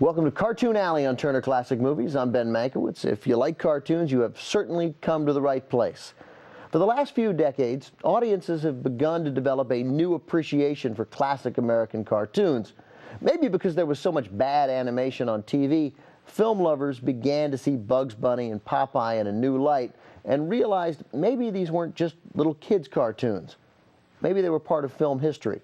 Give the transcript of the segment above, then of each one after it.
Welcome to Cartoon Alley on Turner Classic Movies. I'm Ben Mankiewicz. If you like cartoons, you have certainly come to the right place. For the last few decades, audiences have begun to develop a new appreciation for classic American cartoons. Maybe because there was so much bad animation on TV, film lovers began to see Bugs Bunny and Popeye in a new light and realized maybe these weren't just little kids' cartoons. Maybe they were part of film history.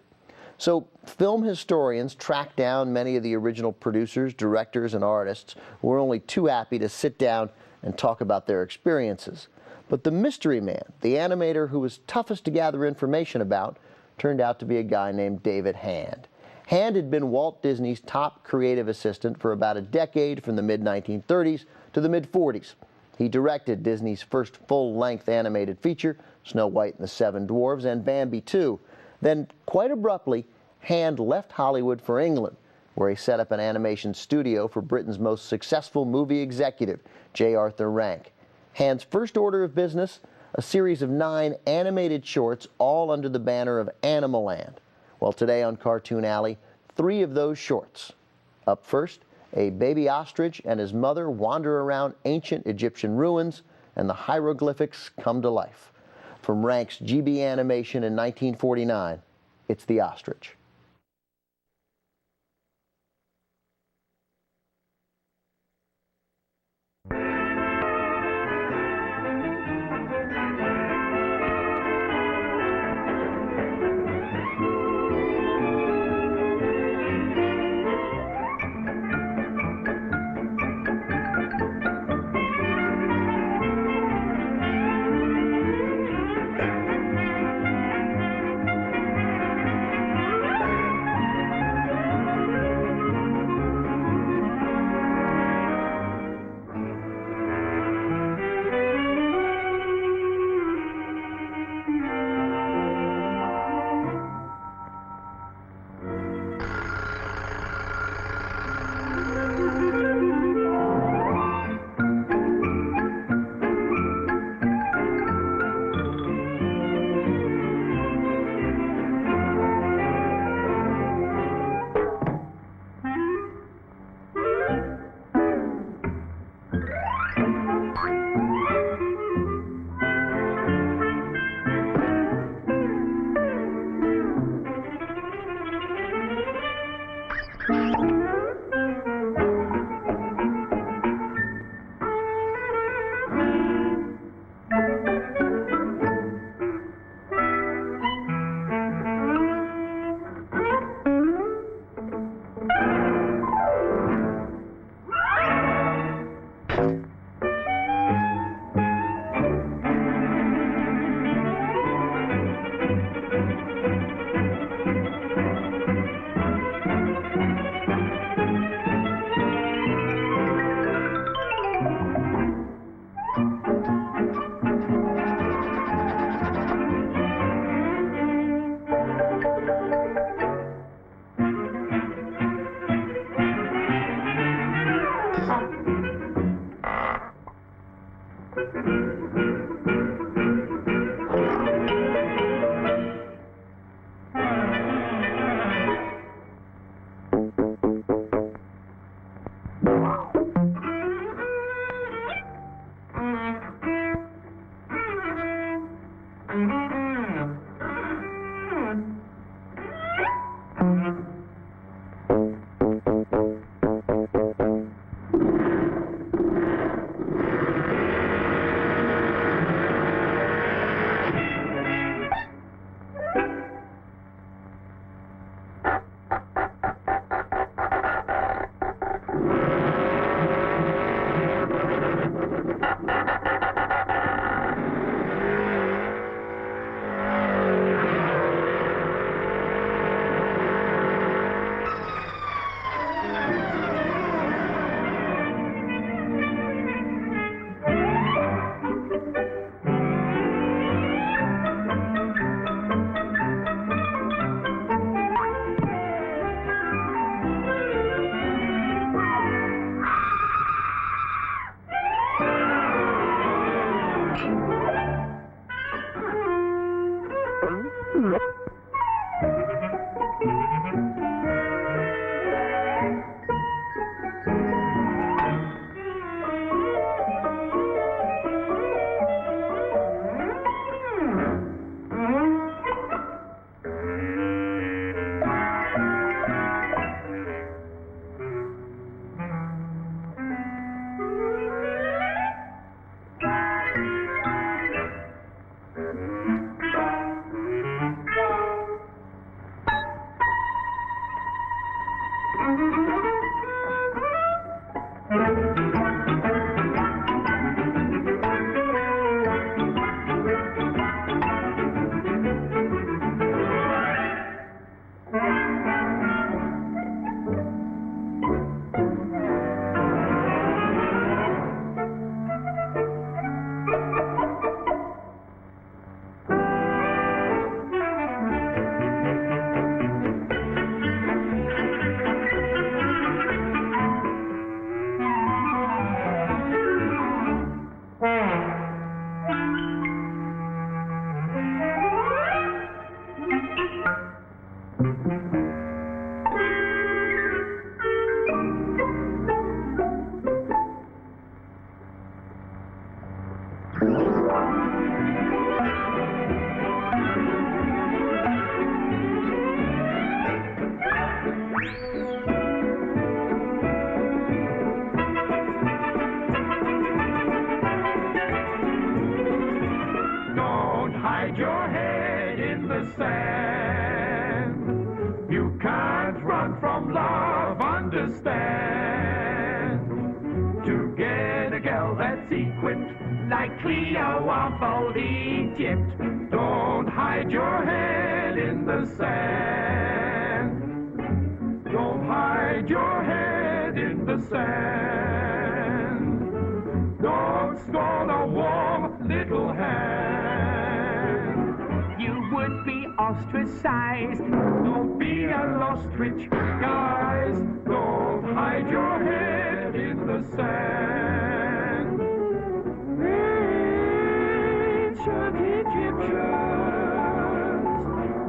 So film historians tracked down many of the original producers, directors, and artists who were only too happy to sit down and talk about their experiences. But the mystery man, the animator who was toughest to gather information about, turned out to be a guy named David Hand. Hand had been Walt Disney's top creative assistant for about a decade, from the mid-1930s to the mid-40s. He directed Disney's first full-length animated feature, Snow White and the Seven Dwarfs, and Bambi 2. Then, quite abruptly, Hand left Hollywood for England, where he set up an animation studio for Britain's most successful movie executive, J. Arthur Rank. Hand's first order of business, a series of 9 animated shorts, all under the banner of Animaland. Well, today on Cartoon Alley, 3 of those shorts. Up first, a baby ostrich and his mother wander around ancient Egyptian ruins, and the hieroglyphics come to life. From Rank's GB animation in 1949, it's The Ostrich. Hide your head in the sand. You can't run from love, understand. To get a girl that's equipped like Cleo of old Egypt, don't hide your head in the sand. Don't hide your head in the sand. Don't scorn a warm little hand. Would be ostracized. Don't be an ostrich, guys. Don't hide your head in the sand. Ancient Egyptians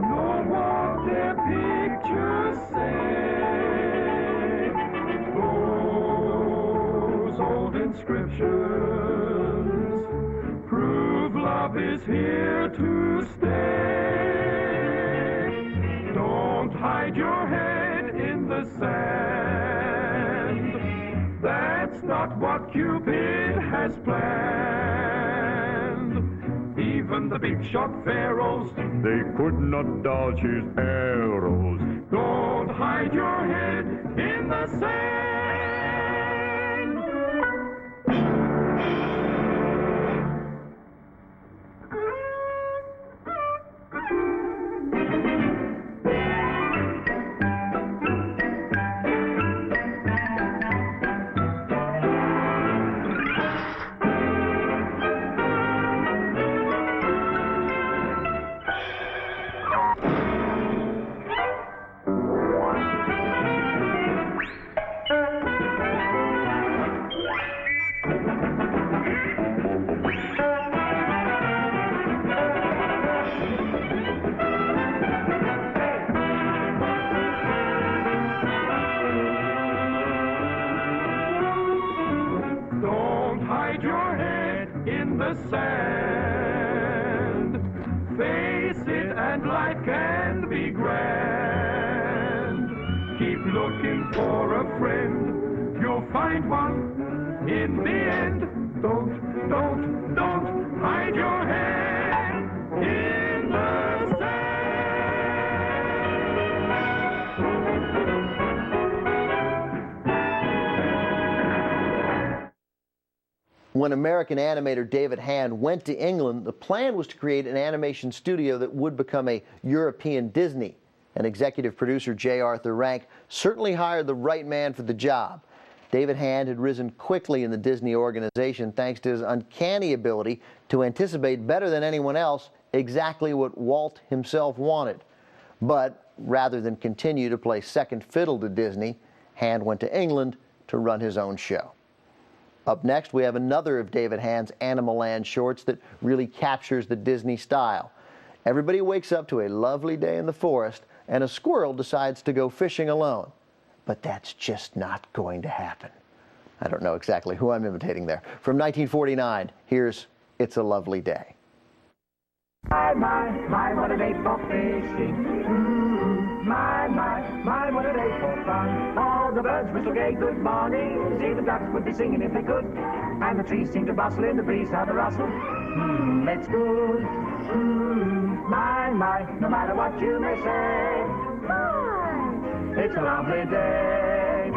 know what their pictures say. Those old inscriptions prove love is here to stay. Hide your head in the sand. That's not what Cupid has planned. Even the big shot pharaohs, they could not dodge his arrows. Don't hide your head in the sand. Hide your head in the sand. Face it and life can be grand. Keep looking for a friend. You'll find one in the end. Don't hide your head in the sand. When American animator David Hand went to England, the plan was to create an animation studio that would become a European Disney. And executive producer J. Arthur Rank certainly hired the right man for the job. David Hand had risen quickly in the Disney organization thanks to his uncanny ability to anticipate better than anyone else exactly what Walt himself wanted. But rather than continue to play second fiddle to Disney, Hand went to England to run his own show. Up next, we have another of David Hand's Animaland shorts that really captures the Disney style. Everybody wakes up to a lovely day in the forest, and a squirrel decides to go fishing alone. But that's just not going to happen. I don't know exactly who I'm imitating there. From 1949, here's It's a Lovely Day. My, what a day for fishing. My, what a day for fun. All the birds whistle gay good morning. See, the ducks would be singing if they could. And the trees seem to bustle in the breeze, how they rustle. It's good. My, no matter what you may say, it's a lovely day.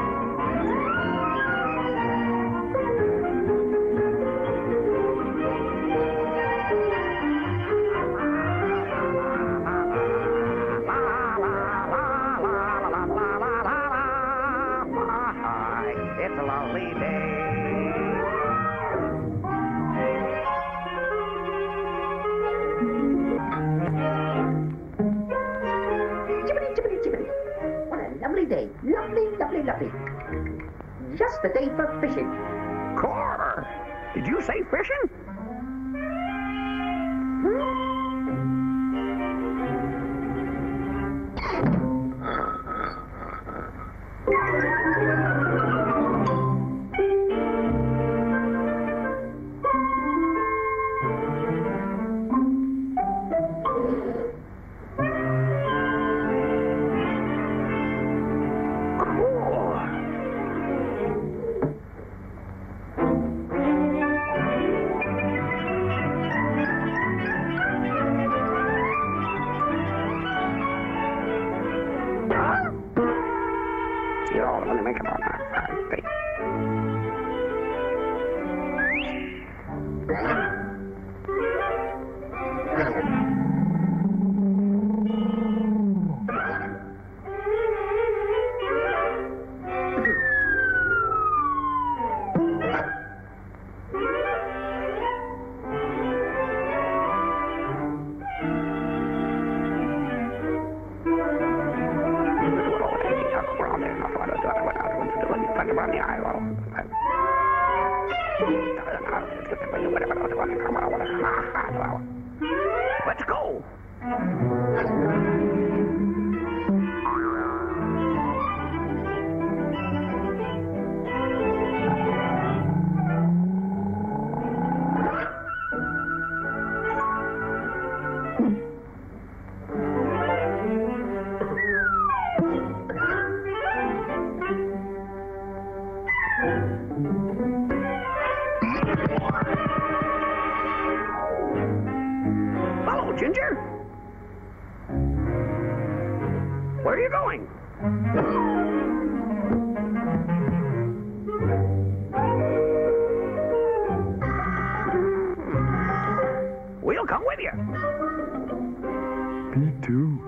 It's a lovely day. Jibbity, jibbity, jibbity. What a lovely day. Lovely, lovely, lovely. Just the day for fishing. Car! Did you say fishing? Let's go. Hello, Ginger. Where are you going? We'll come with you. Me too.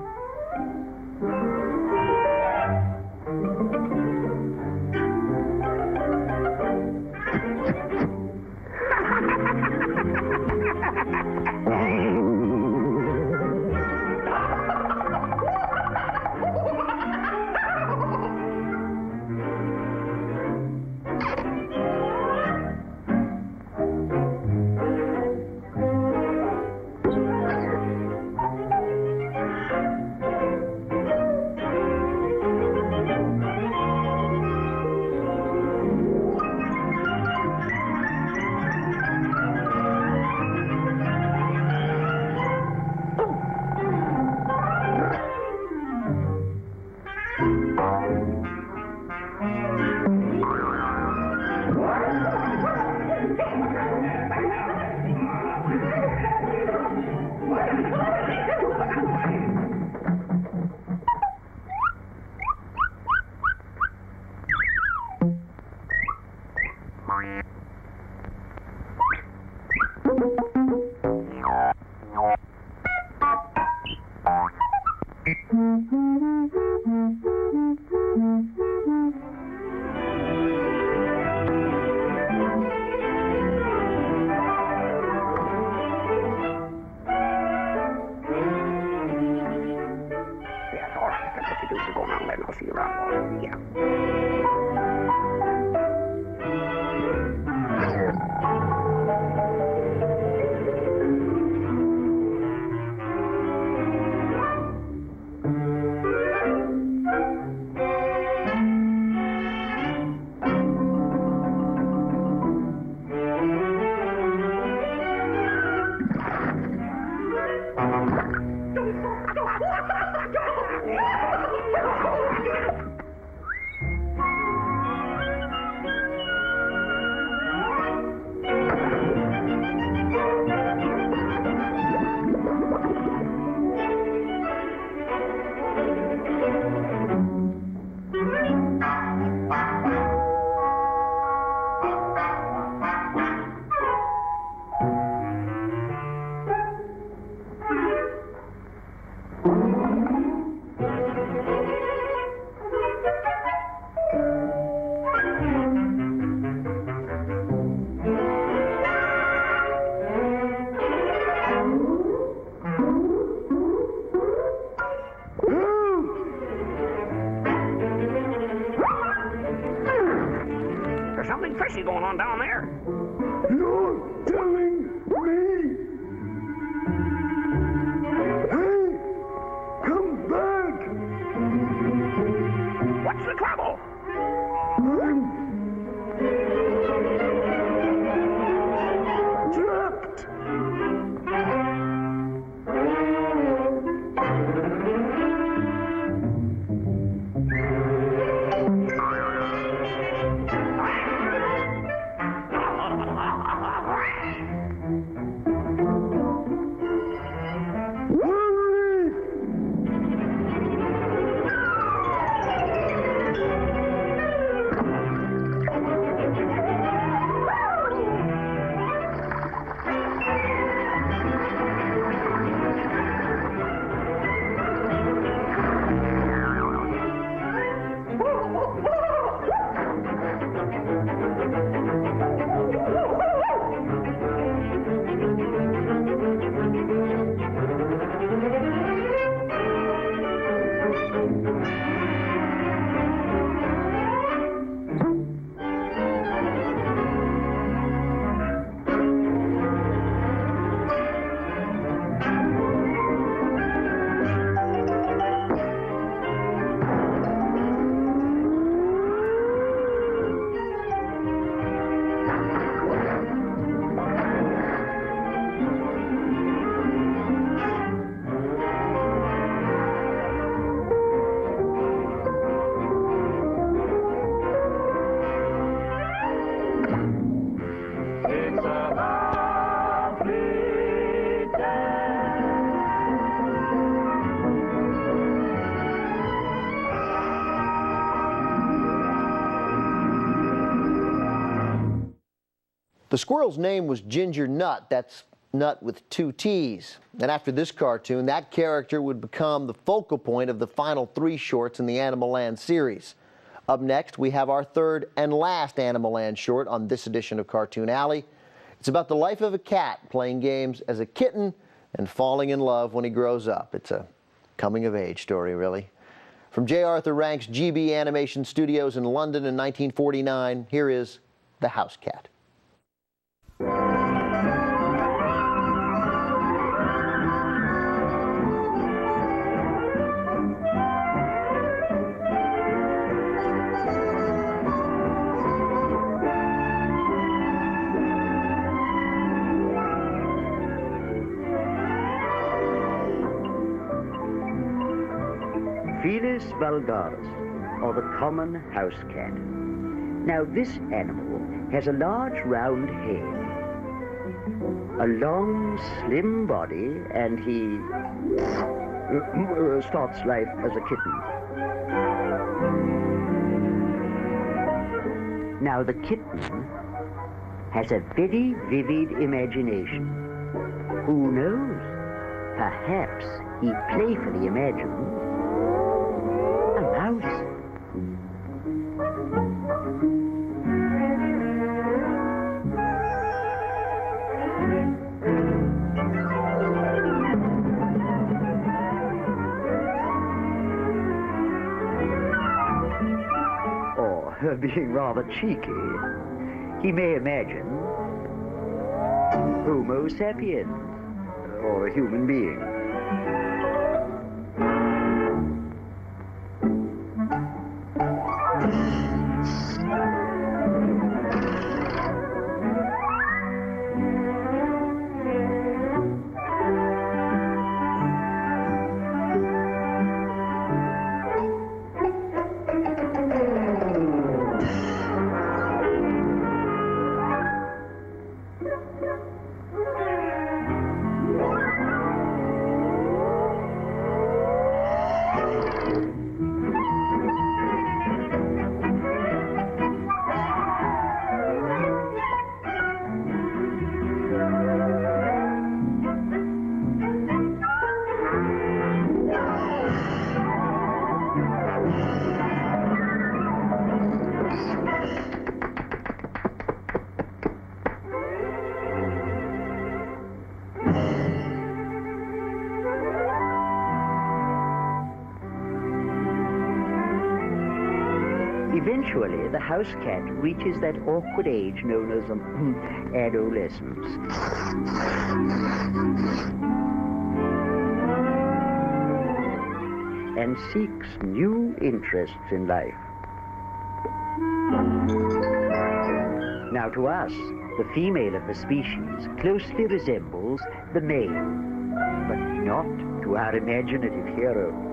The squirrel's name was Ginger Nut. That's Nut with 2 T's. And after this cartoon, that character would become the focal point of the final 3 shorts in the Animaland series. Up next, we have our third and last Animaland short on this edition of Cartoon Alley. It's about the life of a cat playing games as a kitten and falling in love when he grows up. It's a coming-of-age story, really. From J. Arthur Rank's GB Animation Studios in London in 1949, here is The House Cat. Felis vulgaris, or the common house cat. Now, this animal has a large round head, a long slim body, and he starts life as a kitten. Now, the kitten has a very vivid imagination. Who knows? Perhaps he playfully imagines a mouse. Or, being rather cheeky, he may imagine Homo sapiens, or a human being. Eventually, the house cat reaches that awkward age known as adolescence. And seeks new interests in life. Now, to us, the female of the species closely resembles the male, but not to our imaginative hero.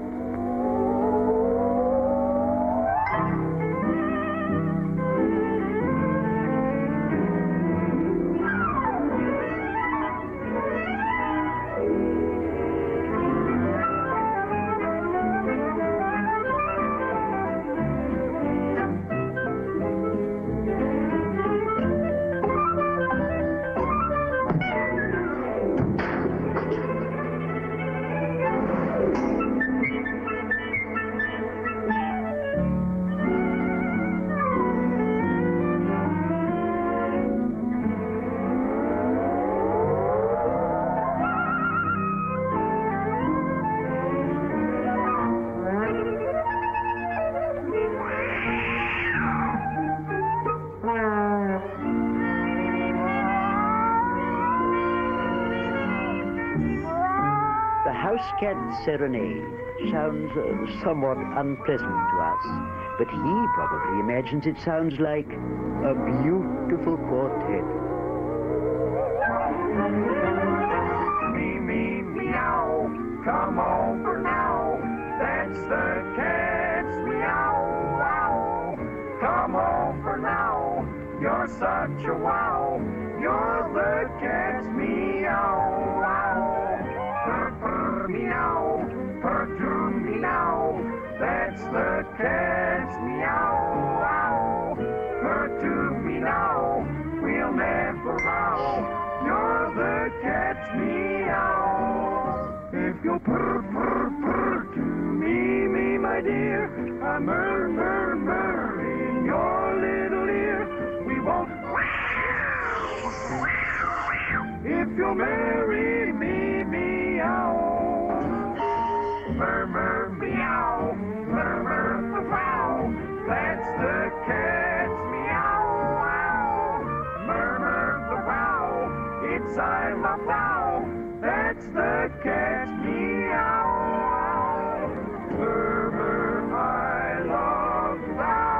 House Cat's serenade sounds somewhat unpleasant to us, but he probably imagines it sounds like a beautiful quartet. Me, me, meow, come over now. That's the cat's meow, wow. Come over now, you're such a wow. You're the cat's meow, wow. Purr, purr, meow, purr to me now. That's the cat's meow, wow. Purr to me now, we'll never you'll purr, purr, purr to me, my dear, a murr, murr, murr in your little ear, we won't. If you'll marry me, meow. Murmur, meow, murmur, wow, that's the cat's meow, wow. Murmur, wow, it's I love thou, that's the cat's meow, wow. Murmur, I love thou.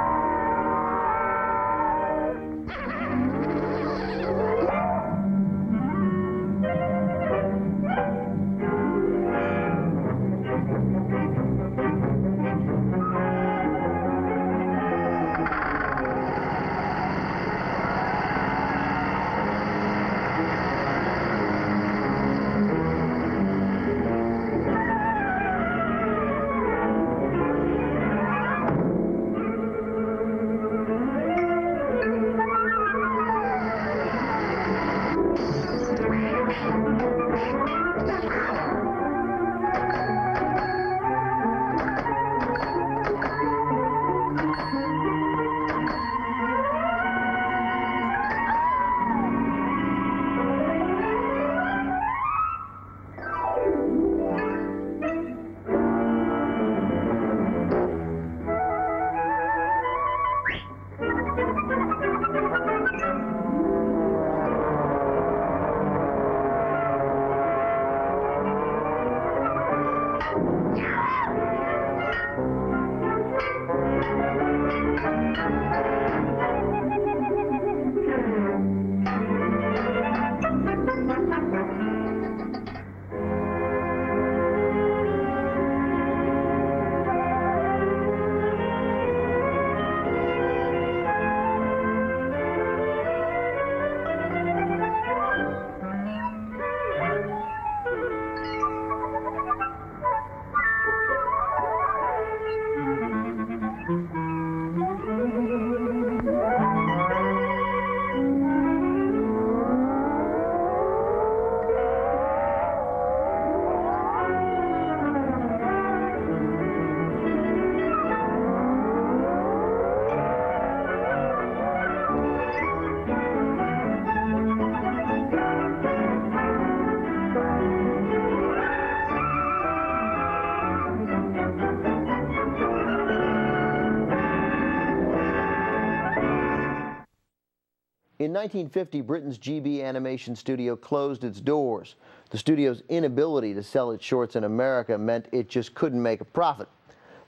In 1950, Britain's GB animation studio closed its doors. The studio's inability to sell its shorts in America meant it just couldn't make a profit.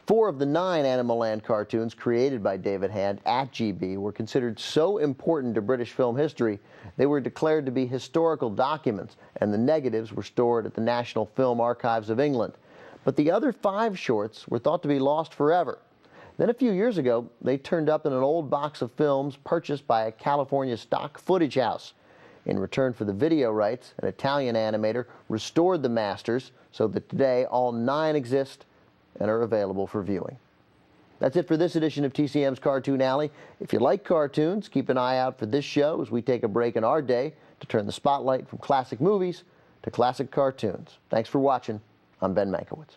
4 of the 9 Animaland cartoons created by David Hand at GB were considered so important to British film history, they were declared to be historical documents, and the negatives were stored at the National Film Archives of England. But the other 5 shorts were thought to be lost forever. Then a few years ago, they turned up in an old box of films purchased by a California stock footage house. In return for the video rights, an Italian animator restored the masters so that today all 9 exist and are available for viewing. That's it for this edition of TCM's Cartoon Alley. If you like cartoons, keep an eye out for this show as we take a break in our day to turn the spotlight from classic movies to classic cartoons. Thanks for watching. I'm Ben Mankiewicz.